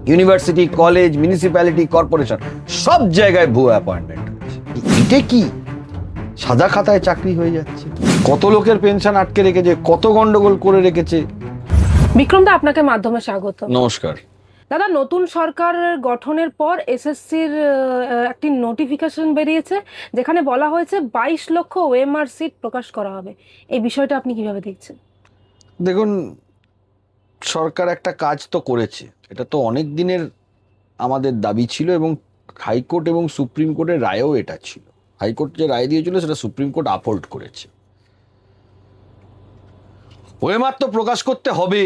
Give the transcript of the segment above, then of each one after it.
University, college, municipality, corporation সব জায়গায় ভুয়ো অ্যাপয়েন্টমেন্ট হচ্ছে। এটা কি সাদা খাতায় চাকরি হয়ে যাচ্ছে? কত লোকের পেনশন আটকে রেখেছে, কত গন্ডগোল করে রেখেছে। বিক্রম দা, আপনাকে মাধ্যমে স্বাগত। নমস্কার দাদা, নতুন সরকার গঠনের পর এসএসসির একটি নোটিফিকেশন বেরিয়েছে, যেখানে বলা হয়েছে 22 লক্ষ ওএমআর সিট প্রকাশ করা হবে। এই বিষয়টা আপনি কিভাবে দেখছেন? দেখুন, সরকার একটা কাজ তো করেছে, এটা তো অনেক দিনের আমাদের দাবি ছিল এবং হাইকোর্ট এবং সুপ্রিম কোর্টের রায়ও এটা ছিল। হাইকোর্ট যে রায় দিয়েছিল সেটা সুপ্রিম কোর্ট আপহোল্ড করেছে। ওএমআর তো প্রকাশ করতে হবে।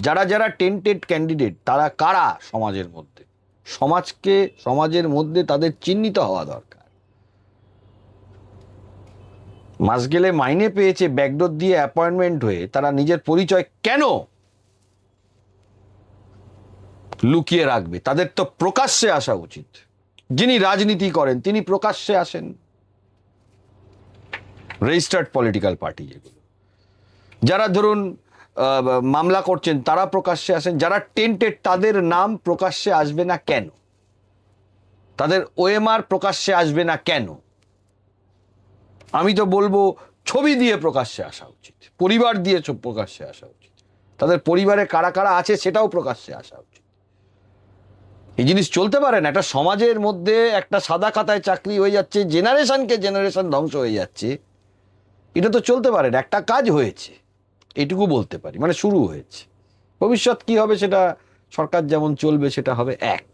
যারা যারা টেন্টেড ক্যান্ডিডেট তারা কারা সমাজের মধ্যে, সমাজের মধ্যে তাদের চিহ্নিত হওয়া দরকার। মাস গেলে মাইনে পেয়েছে ব্যাকডোর দিয়ে অ্যাপয়েন্টমেন্ট হয়ে, তারা নিজের পরিচয় কেন লুকিয়ে রাখবে? তাদের তো প্রকাশ্যে আসা উচিত। যিনি রাজনীতি করেন তিনি প্রকাশ্যে আসেন। রেজিস্টার্ড পলিটিক্যাল পার্টি যেগুলো, যারা ধরুন মামলা করছেন তারা প্রকাশ্যে আসেন। যারা টেন্টেড তাদের নাম প্রকাশ্যে আসবে না কেন? তাদের ওএমআর প্রকাশ্যে আসবে না কেন? আমি তো বলবো ছবি দিয়ে প্রকাশ্যে আসা উচিত, পরিবার দিয়ে প্রকাশ্যে আসা উচিত, তাদের পরিবারে কারা কারা আছে সেটাও প্রকাশ্যে আসা উচিত। এই জিনিস চলতে পারে না। একটা সমাজের মধ্যে একটা সাদা খাতায় চাকরি হয়ে যাচ্ছে, জেনারেশন ধ্বংস হয়ে যাচ্ছে। এটা তো চলতে পারে না। একটা কাজ হয়েছে এইটুকু বলতে পারি, মানে শুরু হয়েছে। ভবিষ্যৎ কি হবে সেটা সরকার যেমন চলবে সেটা হবে। এক,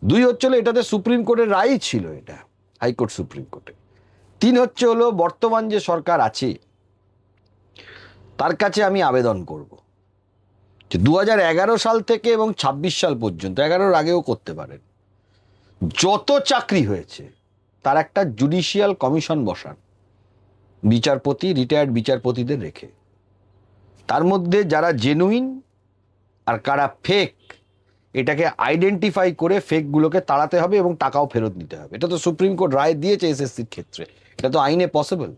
দুই হচ্ছে হলো এটাতে সুপ্রিম কোর্টের রায় ছিল, এটা হাইকোর্ট সুপ্রিম কোর্টে। তিন হচ্ছে হলো বর্তমান যে সরকার আছে তার কাছে আমি আবেদন করব যে 2011 সাল থেকে এবং 26 সাল পর্যন্ত, 11-র আগেও করতে পারেন, যত চাকরি হয়েছে তার একটা জুডিশিয়াল কমিশন বসান, বিচারপতি, রিটায়ার্ড বিচারপতিদের রেখে। তার মধ্যে যারা জেনুইন আর কারা ফেক এটাকে আইডেন্টিফাই করে ফেকগুলোকে তাড়াতে হবে এবং টাকাও ফেরত নিতে হবে। এটা তো সুপ্রিম কোর্ট রায় দিয়েছে এসএসসির ক্ষেত্রে, এটা তো আইনে পসিবল।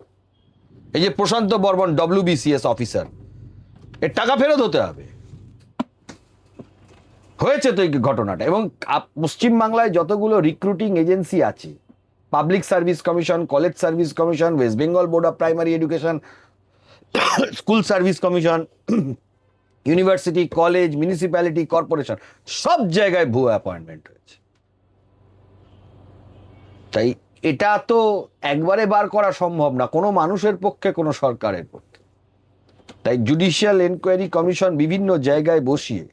এই যে প্রশান্ত বর্মন WBCS অফিসার, এর টাকা ফেরত হতে হবে। হয়েছে তো এই ঘটনাটা। এবং পশ্চিমবাংলায় যতগুলো রিক্রুটিং এজেন্সি আছে, public service commission, college service commission, West Bengal board of primary education, school service commission, university, college, municipality, corporation সব জায়গায় ভুয়ো অ্যাপয়েন্টমেন্ট হয়েছে। তাই এটা তো একবারে বার করা সম্ভব না কোনো মানুষের পক্ষে, কোনো সরকারের পক্ষে। তাই জুডিশিয়াল এনকোয়ারি কমিশন বিভিন্ন জায়গায় বসিয়ে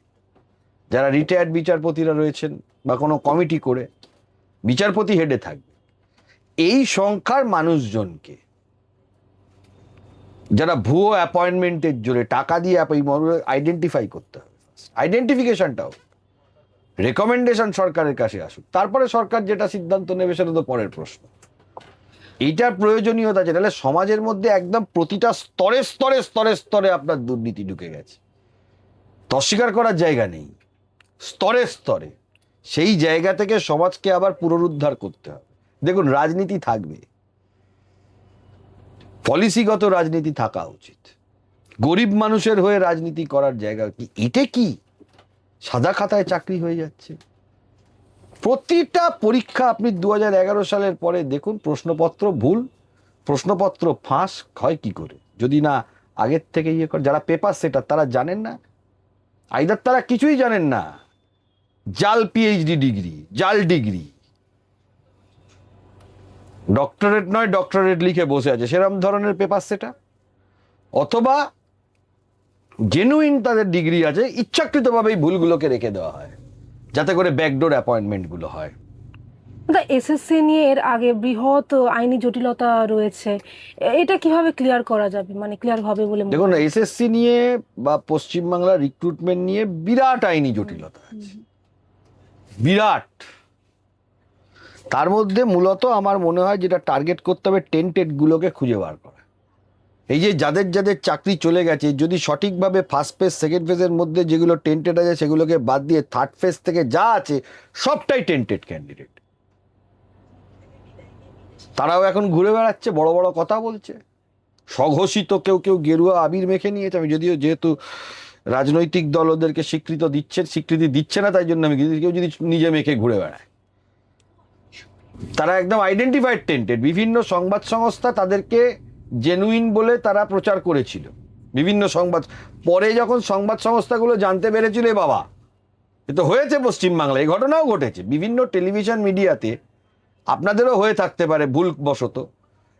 যারা রিটায়ার্ড বিচারপতিরা রয়েছেন বা কোনো কমিটি করে বিচারপতি হেডে থাকবে, এই সংখ্যার মানুষজনকে যারা ভুয়ো অ্যাপয়েন্টমেন্টের জোরে টাকা দিয়ে আইডেন্টিফাই করতে হবে। আইডেন্টিফিকেশনটাও রেকমেন্ডেশন সরকারের কাছে আসুক, তারপরে সরকার যেটা সিদ্ধান্ত নেবে সেটা তো পরের প্রশ্ন। এইটার প্রয়োজনীয়তা আছে, নাহলে সমাজের মধ্যে একদম প্রতিটা স্তরে স্তরে স্তরে স্তরে আপনার দুর্নীতি ঢুকে গেছে, তো অস্বীকার করার জায়গা নেই। স্তরে স্তরে সেই জায়গা থেকে সমাজকে আবার পুনরুদ্ধার করতে হবে। দেখুন, রাজনীতি থাকবে, পলিসিগত রাজনীতি থাকা উচিত, গরিব মানুষের হয়ে রাজনীতি করার জায়গা কি? এটা কি সাদা খাতায় চাকরি হয়ে যাচ্ছে? প্রতিটা পরীক্ষা আপনি 2011 সালের পরে দেখুন, প্রশ্নপত্র ভুল, প্রশ্নপত্র ফাঁস হয় কি করে? যদি না আগের থেকে ইয়ে করে, যারা পেপার সেটার তারা জানেন না, আইদার তারা কিছুই জানেন না, জাল PhD ডিগ্রি, জাল ডিগ্রি, ডক্টরেট নয় ডক্টরেট লিখে বসে আছে সেরকম ধরনের পেপার সেটা, অথবা জেনুইন তাদের ডিগ্রি আছে, ইচ্ছাকৃতভাবেই ভুলগুলোকে রেখে দেওয়া হয় যাতে করে ব্যাকডোর অ্যাপয়েন্টমেন্টগুলো হয়। এসএসসি নিয়ে এর আগে বৃহৎ আইনি জটিলতা রয়েছে, এটা কিভাবে ক্লিয়ার করা যাবে, মানে ক্লিয়ার হবে বলে মনে দেখুন, হয়? এসএসসি নিয়ে বা পশ্চিমবাংলার রিক্রুটমেন্ট নিয়ে বিরাট আইনি জটিলতা আছে, বিরাট। তার মধ্যে মূলত আমার মনে হয় যেটা টার্গেট করতে হবে টেন্টেড গুলোকে খুঁজে বার করা। এই যে যাদের যাদের চাকরি চলে গেছে, যদি সঠিকভাবে ফার্স্ট ফেজ সেকেন্ড ফেজের মধ্যে যেগুলো টেন্টেড আছে সেগুলোকে বাদ দিয়ে থার্ড ফেজ থেকে যা আছে সবটাই টেন্টেড ক্যান্ডিডেট, তারাও এখন ঘুরে বেড়াচ্ছে, বড় বড় কথা বলছে, স্বঘোষিত কেউ কেউ গেরুয়া আবির মেখে নিয়েছে। আমি যদিও যেহেতু রাজনৈতিক দল ওদেরকে স্বীকৃতি দিচ্ছে না, তাই জন্য আমি কেউ যদি নিজে মেখে ঘুরে বেড়ায়, তারা একদম আইডেন্টিফাইড টেন্টেড। বিভিন্ন সংবাদ সংস্থা তাদেরকে জেনুইন বলে তারা প্রচার করেছিল, বিভিন্ন সংবাদ। পরে যখন সংবাদ সংস্থাগুলো জানতে পেরেছিল এ বাবা এ তো হয়েছে পশ্চিমবাংলায়, এই ঘটনাও ঘটেছে বিভিন্ন টেলিভিশন মিডিয়াতে, আপনাদেরও হয়ে থাকতে পারে ভুলবশত,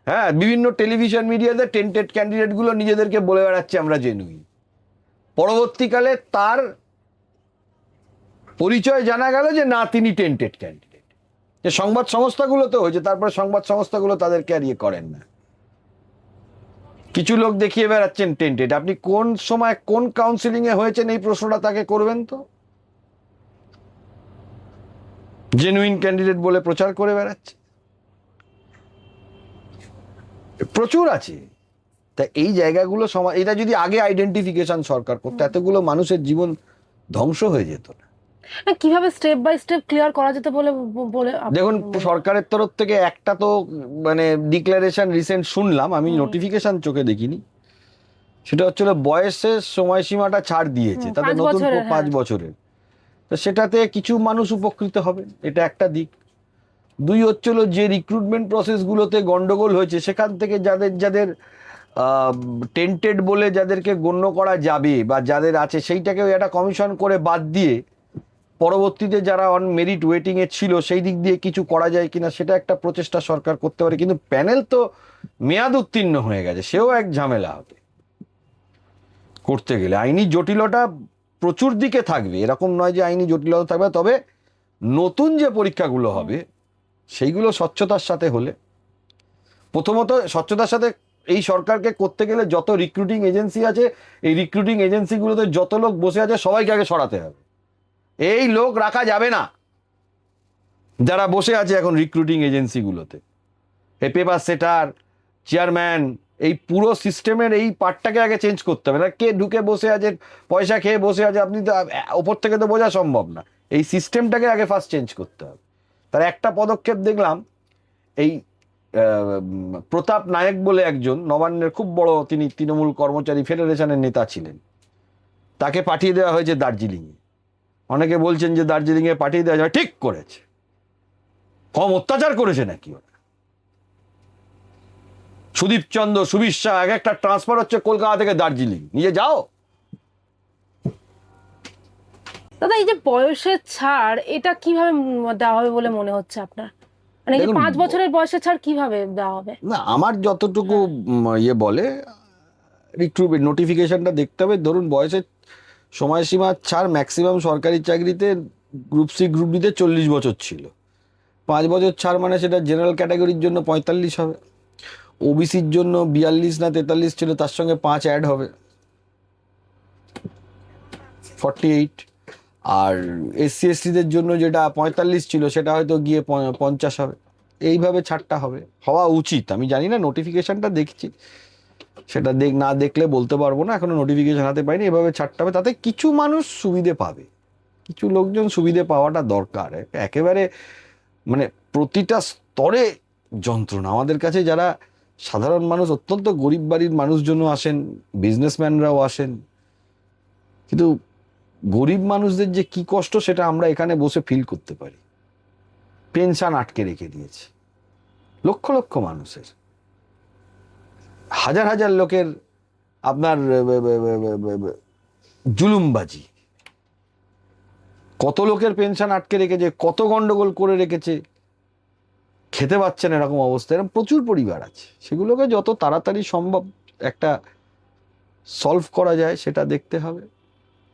হ্যাঁ, বিভিন্ন টেলিভিশন মিডিয়াতে টেন্টেড ক্যান্ডিডেটগুলো নিজেদেরকে বলে বেড়াচ্ছে আমরা জেনুইন। পরবর্তীকালে তার পরিচয় জানা গেল যে না, তিনি টেন্টেড ক্যান্ডিডেট। যে সংবাদ সংস্থাগুলোতে হয়েছে, তারপরে সংবাদ সংস্থাগুলো তাদেরকে আর ইয়ে করেন না। কিছু লোক দেখিয়ে বেড়াচ্ছেন টেন্টেড। আপনি কোন সময় কোন কাউন্সিলিং এ হয়েছেন এই প্রশ্নটা তাকে করবেন তো। জেনুইন ক্যান্ডিডেট বলে প্রচার করে বেড়াচ্ছে, প্রচুর আছে। তা এই জায়গাগুলো এটা যদি আগে আইডেন্টিফিকেশন সরকার করতো, এতগুলো মানুষের জীবন ধ্বংস হয়ে যেত না। কিভাবে স্টেপ বাই স্টেপ ক্লিয়ার করা যেতে বলে বলে দেখুন, সরকারের তরফ থেকে একটা তো মানে ডিক্লারেশন রিসেন্ট শুনলাম, আমি নোটিফিকেশন চোখে দেখিনি। সেটা হচ্ছিল বয়সের সময়সীমাটা ছাড় দিয়েছে তাদের নতুন 5 বছরের। তো সেটাতে কিছু মানুষ উপকৃত হবে, এটা একটা দিক। 2 হচ্ছিল যে রিক্রুটমেন্ট প্রসেসগুলোতে গন্ডগোল হয়েছে, সেখান থেকে যাদের টেন্টেড বলে যাদেরকে গণ্য করা যাবে বা যাদের আছে, সেইটাকে একটা কমিশন করে বাদ দিয়ে পরবর্তীতে যারা অন মেরিট ওয়েটিংয়ে ছিল সেই দিক দিয়ে কিছু করা যায় কিনা, সেটা একটা প্রচেষ্টা সরকার করতে পারে। কিন্তু প্যানেল তো মেয়াদ উত্তীর্ণ হয়ে গেছে, সেও এক ঝামেলা হবে করতে গেলে। আইনি জটিলতা প্রচুর দিকে থাকবে, এরকম নয় যে আইনি জটিলতা থাকবে। তবে নতুন যে পরীক্ষাগুলো হবে সেইগুলো স্বচ্ছতার সাথে হলে, প্রথমত স্বচ্ছতার সাথে এই সরকারকে করতে গেলে যত রিক্রুটিং এজেন্সি আছে, এই রিক্রুটিং এজেন্সিগুলোতে যত লোক বসে আছে সবাইকে আগে সরাতে হবে। এই লোক রাখা যাবে না যারা বসে আছে এখন রিক্রুটিং এজেন্সিগুলোতে, এই পেপার সেটার, চেয়ারম্যান, এই পুরো সিস্টেমের এই পার্টটাকে আগে চেঞ্জ করতে হবে। না কে ঢুকে বসে আছে, পয়সা খেয়ে বসে আছে, আপনি তো ওপর থেকে তো বোঝা সম্ভব না। এই সিস্টেমটাকে আগে ফার্স্ট চেঞ্জ করতে হবে। তার একটা পদক্ষেপ দেখলাম, এই প্রতাপ নায়ক বলে একজন নবান্নের খুব বড়, তিনি তৃণমূল কর্মচারী ফেডারেশনের নেতা ছিলেন, তাকে পাঠিয়ে দেওয়া হয়েছে দার্জিলিংয়ে। অনেকে বলছেন যে দার্জিলিংয়ে পাঠিয়ে দেওয়া যায়, ঠিক করেছে, কম অত্যাচার করেছে নাকি ওরা? সুদীপ চন্দ্র, সুবিশা, এক একটা ট্রান্সফার হচ্ছে কলকাতা থেকে দার্জিলিং, নিজে যাও। দাদা, এই যে বয়সের ছাড়, এটা কিভাবে দেওয়া হবে বলে মনে হচ্ছে আপনার? মানে 5 বছরের বয়সের ছাড় কিভাবে দেওয়া হবে? না, আমার যতটুকু ইয়ে বলে, রিক্রুটমেন্ট নোটিফিকেশনটা দেখতে হবে। ধরুন বয়সের সময়সীমা ছাড় ম্যাক্সিমাম সরকারি চাকরিতে গ্রুপ সি গ্রুপ ডিতে 40 বছর ছিল। 5 বছর ছাড় মানে সেটা জেনারেল ক্যাটাগরির জন্য 45 হবে, ওবিসির জন্য 42 না 43 ছিল, তার সঙ্গে 5 অ্যাড হবে, 48। আর এসসি এসটিদের জন্য যেটা 45 ছিল সেটা হয়তো গিয়ে 50 হবে। এইভাবে ছাড়টা হওয়া উচিত। আমি জানি না, নোটিফিকেশনটা দেখছি, সেটা না দেখলে বলতে পারবো না, এখনো নোটিফিকেশন হাতে পাইনি। এভাবে ছাড়টা হবে, তাতে কিছু মানুষ সুবিধে পাবে, কিছু লোকজন সুবিধে পাওয়াটা দরকার। একেবারে মানে প্রতিটা স্তরে যন্ত্রণা। আমাদের কাছে যারা সাধারণ মানুষ, অত্যন্ত গরিব বাড়ির মানুষজনও আসেন, বিজনেসম্যানরাও আসেন, কিন্তু গরিব মানুষদের যে কি কষ্ট সেটা আমরা এখানে বসে ফিল করতে পারি। পেনশন আটকে রেখে দিয়েছে লক্ষ লক্ষ মানুষের, হাজার হাজার লোকের আপনার জুলুমবাজি, কত লোকের পেনশন আটকে রেখেছে, কত গন্ডগোল করে রেখেছে, খেতে পাচ্ছেন এরকম অবস্থা। এরকম প্রচুর পরিবার আছে, সেগুলোকে যত তাড়াতাড়ি সম্ভব একটা সলভ করা যায় সেটা দেখতে হবে।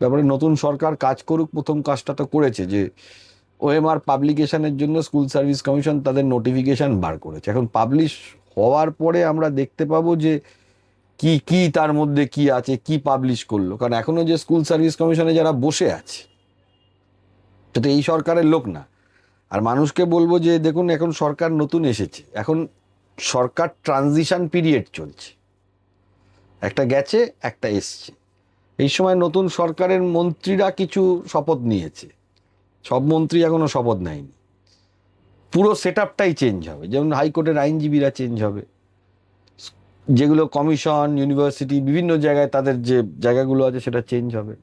তারপরে নতুন সরকার কাজ করুক, প্রথম কাজটা তো করেছে যে ওএমআর পাবলিকেশনের জন্য স্কুল সার্ভিস কমিশন তাদের নোটিফিকেশন বার করেছে। এখন পাবলিশ হওয়ার পরে আমরা দেখতে পাবো যে কি কি তার মধ্যে কি আছে, কি পাবলিশ করলো। কারণ এখনো যে স্কুল সার্ভিস কমিশনে যারা বসে আছে সেটা এই সরকারের লোক না। আর মানুষকে বলবো যে দেখুন, এখন সরকার নতুন এসেছে, এখন সরকার ট্রানজিশন পিরিয়ড চলছে, একটা গেছে একটা এসছে। এই সময় নতুন সরকারের মন্ত্রীরা কিছু শপথ নিয়েছে, সব মন্ত্রী এখনো শপথ নেয়নি। পুরো সেট আপটাই চেঞ্জ হবে। যেমন হাইকোর্টের আইনজীবীরা চেঞ্জ হবে, যেগুলো কমিশন, ইউনিভার্সিটি, বিভিন্ন জায়গায় তাদের যে জায়গাগুলো আছে সেটা চেঞ্জ হবে।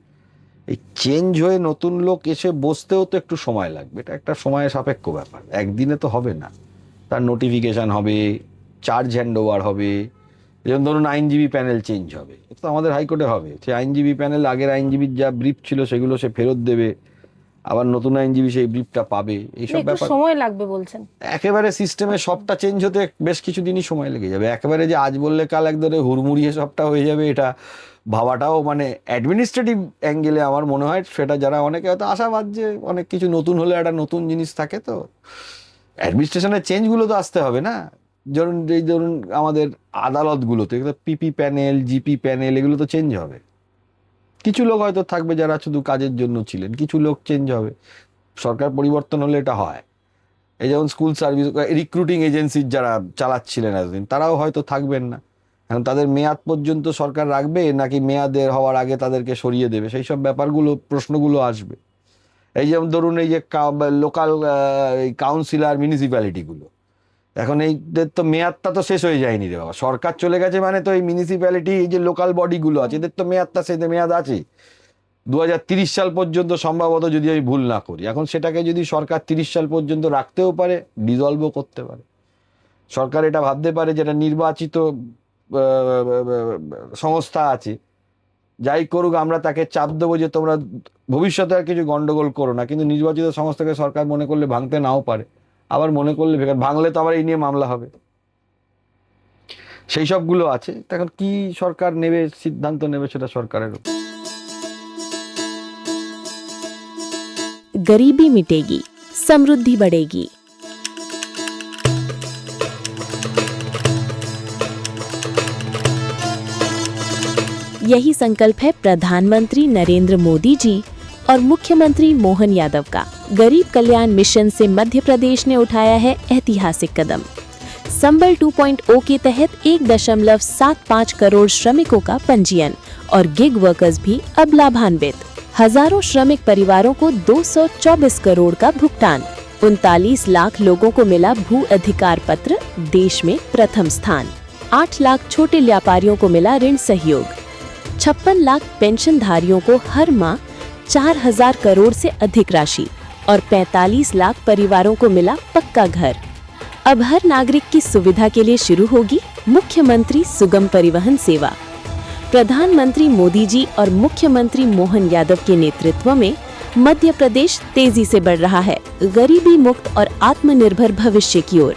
এই চেঞ্জ হয়ে নতুন লোক এসে বসতেও তো একটু সময় লাগবে, এটা একটা সময় সাপেক্ষ ব্যাপার, একদিনে তো হবে না। তার নোটিফিকেশান হবে, চার্জ হ্যান্ড ওভার হবে। যেমন ধরুন আইনজীবী প্যানেল চেঞ্জ হবে, এটা তো আমাদের হাইকোর্টে হবে। সে আইনজীবী প্যানেল আগের আইনজীবীর যা ব্রিফ ছিল সেগুলো সে ফেরত দেবে, আবার নতুন আইনজীবী সেই ব্রিফটা পাবে, এইসব একটু ব্যাপার। সময় লাগবে বলছেন? একেবারে সিস্টেমে সবটা চেঞ্জ হতে বেশ কিছুদিনই সময় লেগে যাবে। একেবারে যে আজ বললে কাল একদরে হুড়মুড়িয়ে সবটা হয়ে যাবে, এটা ভাবাটাও মানে অ্যাডমিনিস্ট্রেটিভ অ্যাঙ্গেলে আমার মনে হয় সেটা, যারা অনেকে হয়তো আশাবাদ যে অনেক কিছু নতুন হলে একটা নতুন জিনিস থাকে, তো অ্যাডমিনিস্ট্রেশনের চেঞ্জগুলো তো আসতে হবে না। ধরুন আমাদের আদালতগুলোতে পিপি প্যানেল, জিপি প্যানেল, এগুলো তো চেঞ্জ হবে। কিছু লোক হয়তো থাকবে যারা শুধু কাজের জন্য ছিলেন, কিছু লোক চেঞ্জ হবে। সরকার পরিবর্তন হলে এটা হয়। এই যেমন স্কুল সার্ভিস রিক্রুটিং এজেন্সির যারা চালাচ্ছিলেন এতদিন, তারাও হয়তো থাকবেন না। এখন তাদের মেয়াদ পর্যন্ত সরকার রাখবে নাকি মেয়াদের হওয়ার আগে তাদেরকে সরিয়ে দেবে, সেই সব ব্যাপারগুলো, প্রশ্নগুলো আসবে। এই যেমন ধরুন এই যে লোকাল কাউন্সিলর, মিউনিসিপ্যালিটিগুলো, এখন এইদের তো মেয়াদটা তো শেষ হয়ে যায়নি রে বাবা। সরকার চলে গেছে মানে তো এই মিউনিসিপ্যালিটি, এই যে লোকাল বডিগুলো আছে, এদের তো মেয়াদটা শেষ, মেয়াদ আছে 2030 সাল পর্যন্ত সম্ভবত, যদি আমি ভুল না করি। এখন সেটাকে যদি সরকার 30 সাল পর্যন্ত রাখতেও পারে, ডিজলভও করতে পারে। সরকার এটা ভাবতে পারে যেটা নির্বাচিত সংস্থা আছে, যাই করুক আমরা তাকে চাপ দেবো যে তোমরা ভবিষ্যতে আর কিছু গন্ডগোল করো না। কিন্তু নির্বাচিত সংস্থাকে সরকার মনে করলে ভাঙতে নাও পারে, আবার মনে করলে বেকার, ভাঙলে তো আবার এই নিয়ে মামলা হবে। সেই সবগুলো আছে। এখন কি সরকার নেবে, সিদ্ধান্ত নেবে, সেটা সরকারের উপর। गरीबी मिटेगी, समृद्धि बढ़ेगी। यही संकल्प है प्रधानमंत्री नरेंद्र मोदी जी और मुख्यमंत्री मोहन यादव का। गरीब कल्याण मिशन से मध्य प्रदेश ने उठाया है ऐतिहासिक कदम। संबल 2.0 के तहत 1.75 करोड़ श्रमिकों का पंजीयन और गिग वर्कर्स भी अब लाभान्वित। हजारों श्रमिक परिवारों को 224 करोड़ का भुगतान। 39 लाख लोगों को मिला भू अधिकार पत्र, देश में प्रथम स्थान। 8 लाख छोटे व्यापारियों को मिला ऋण सहयोग। 56 लाख पेंशनधारियों को हर माह 4000 करोड़ से अधिक राशि और 45 लाख परिवारों को मिला पक्का घर। अब हर नागरिक की सुविधा के लिए शुरू होगी मुख्यमंत्री सुगम परिवहन सेवा। प्रधानमंत्री मोदी जी और मुख्यमंत्री मोहन यादव के नेतृत्व में मध्य प्रदेश तेजी से बढ़ रहा है गरीबी मुक्त और आत्मनिर्भर भविष्य की ओर।